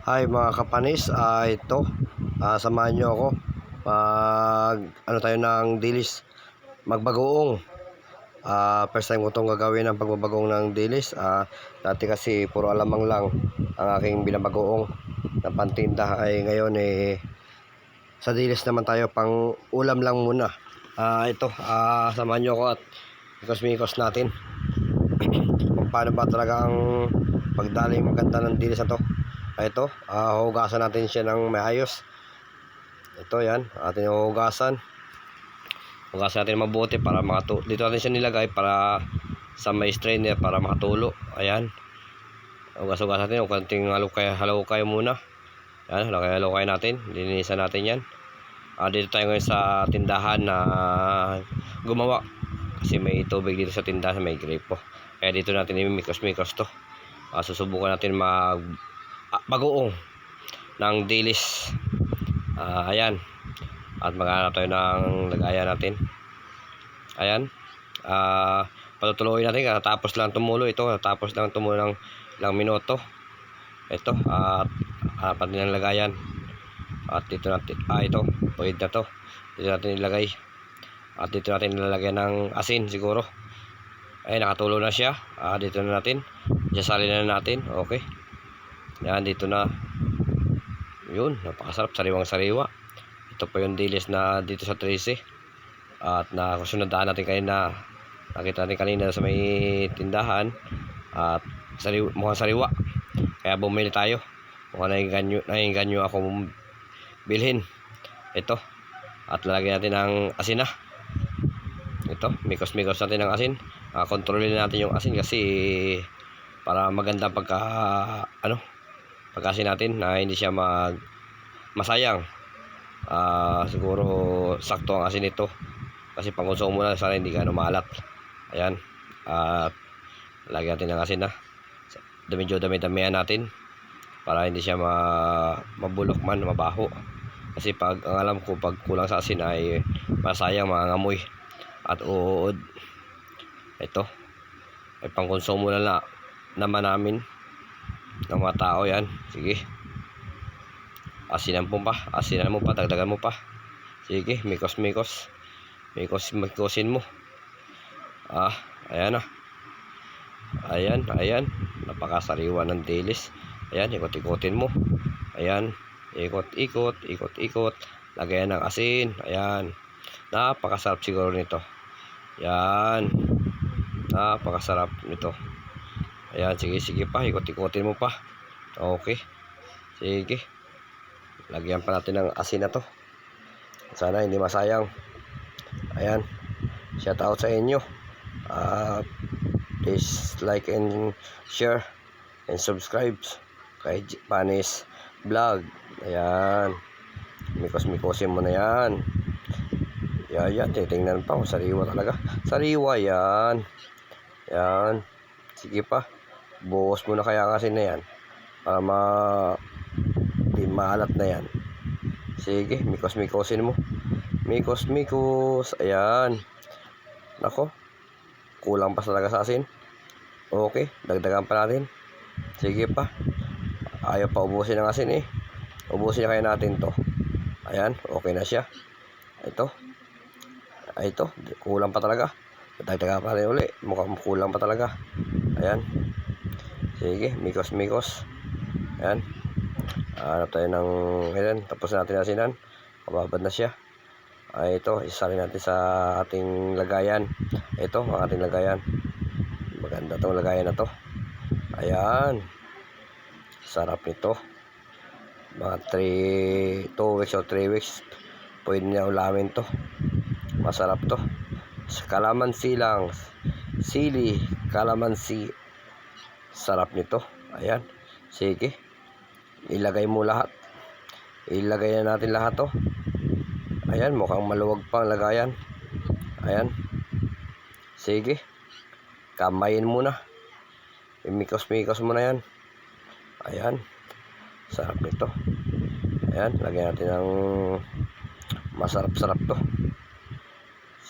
Hi mga kapanis, ito, samahan nyo ako mag, tayo ng dilis, magbagoong. First time ko itong gagawin ng pagbabagoong ng dilis. Dati kasi puro alamang lang ang aking binabagoong na pantinda, ay ngayon sa dilis naman tayo, pang ulam lang muna. Ito, samahan nyo ako at mikos-mikos natin kung paano ba talaga ang pagdaling maganda ng dilis na to. Ito, hugasan natin siya ng maayos. Ito yan, atin hugasan. Hugasan natin mabuti para makatulo. Dito natin siya nilagay para sa may strainer para makatulo. Ayan. Hugas-hugas natin, o konting halukay muna. Ayan, halukay natin. Linisan natin yan. Dito tayo ngayon sa tindahan na gumawa. Kasi may tubig dito sa tindahan, may gripo. Kaya dito natin imimikos-mikos to. Susubukan natin bagoong ng dilis. Ayan, at maghanap tayo ng lagayan natin. Ayan, patutuloy natin. Tapos lang tumulo ito, tapos lang tumulo ng ilang minuto. Ito, apat din ang lagayan. At dito natin, ito, pwede na to. Dito natin ilagay. At dito natin ilalagay ng asin siguro. Ay, nakatulo na siya. Dito na natin, isasalin na natin. Okay, yan, dito na. Yun, napakasarap, sariwang sariwa. Ito pa yung dilis na dito sa 13. At nakasunodaan natin kanina, nakita natin kanina sa may tindahan. At mukhang sariwa, kaya bumili tayo. Mukhang naiganyo ako bilhin ito. At lalagyan natin ng asin na. Ito, mikos-mikos natin ng asin. Kontrolin natin yung asin kasi para maganda pagkasin natin, na hindi siya masayang. Siguro sakto ang asin nito kasi pangkonsumo na, sana hindi gano'ng maalat. Ayan, lagyan natin ng asin na. Medyo dami-damihan natin para hindi siya mabulok man, mabaho. Kasi ang alam ko, pag kulang sa asin ay masayang, mangangamoy at uod. Ito ay pangkonsumo na naman namin ng mga tao. Yan, sige, asinan mo pa, dagdagan mo pa. Sige, mikosin mo. Ayan na. Ayan, napakasariwa ng dilis. Ayan, ikot-ikotin mo. Ayan, ikot-ikot. Lagayan ng asin. Ayan, napakasarap siguro nito. Yan, napakasarap nito. Ayan, sige pa, ikot-ikotin mo pa. Okay, sige, lagyan pa natin ng asin na to, sana hindi masayang. Ayan, shout out sa inyo. Please like and share and subscribe kay Panis Vlog. Ayan, mikosin mo na yan. Yan, titingnan pa, sariwa talaga, sariwa yan. Yan, sige pa, buhos mo na kaya kasi na yan para di maalat na yan. Sige, mikosin mo. Ayan, nako, kulang pa talaga sa asin. Okay, dagdagan pa natin. Sige pa, ayaw pa ubusin ng asin ubusin na kaya natin to. Ayan, okay na siya. Ito, kulang pa talaga, dagdagan pa rin uli, mukhang kulang pa talaga. Ayan, sige, mikos. Ayan, hanap tayo ng, ayan, tapos natin asinan, mababad na siya. Ito, isalin natin sa ating lagayan. Ito ang ating lagayan, maganda tong lagayan na to. Ayan, sarap nito. Mga 2 weeks o 3 weeks pwede na ulamin to. Masarap to. Kalamansi lang, sili, kalamansi, sarap nito. Ayan, sige, ilagay na natin lahat to. Ayan, mukhang maluwag pang lagayan. Ayan, sige, kamayin muna, imikos mo na yan. Ayan, sarap nito. Ayan, lagyan natin ng masarap to.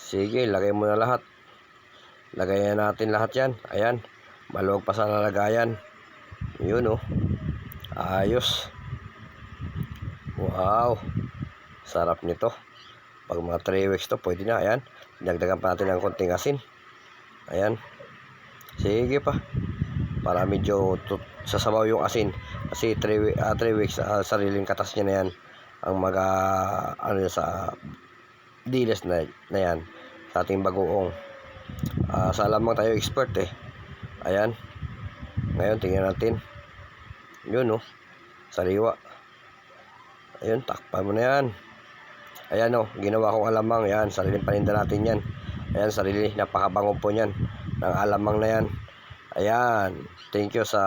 Sige, lagay mo na lahat. Lagayan natin lahat yan. Ayan, maluwag pa sa lagayan. Yun, ayos. Wow, sarap nito. Pag mga 3 weeks to, pwede na. Ayan, dinagdagan pa natin ng konting asin. Ayan, sige pa. Para medyo sasabaw yung asin. Kasi 3 weeks, sariling katas niya na yan. Ang ano sa dilis na yan. Sa ating bagoong. Sa alamang tayo expert eh. Ayan. Ngayon, tingnan natin. Yun oh, sariwa. Ayun, takpan mo na yan. Ayan o, ginawa kong alamang. Ayan, sariling paninda natin yan. Ayan, sarili, napakabango po yan ng alamang na yan. Ayan, thank you sa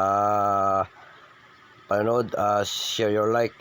panonood. Share your like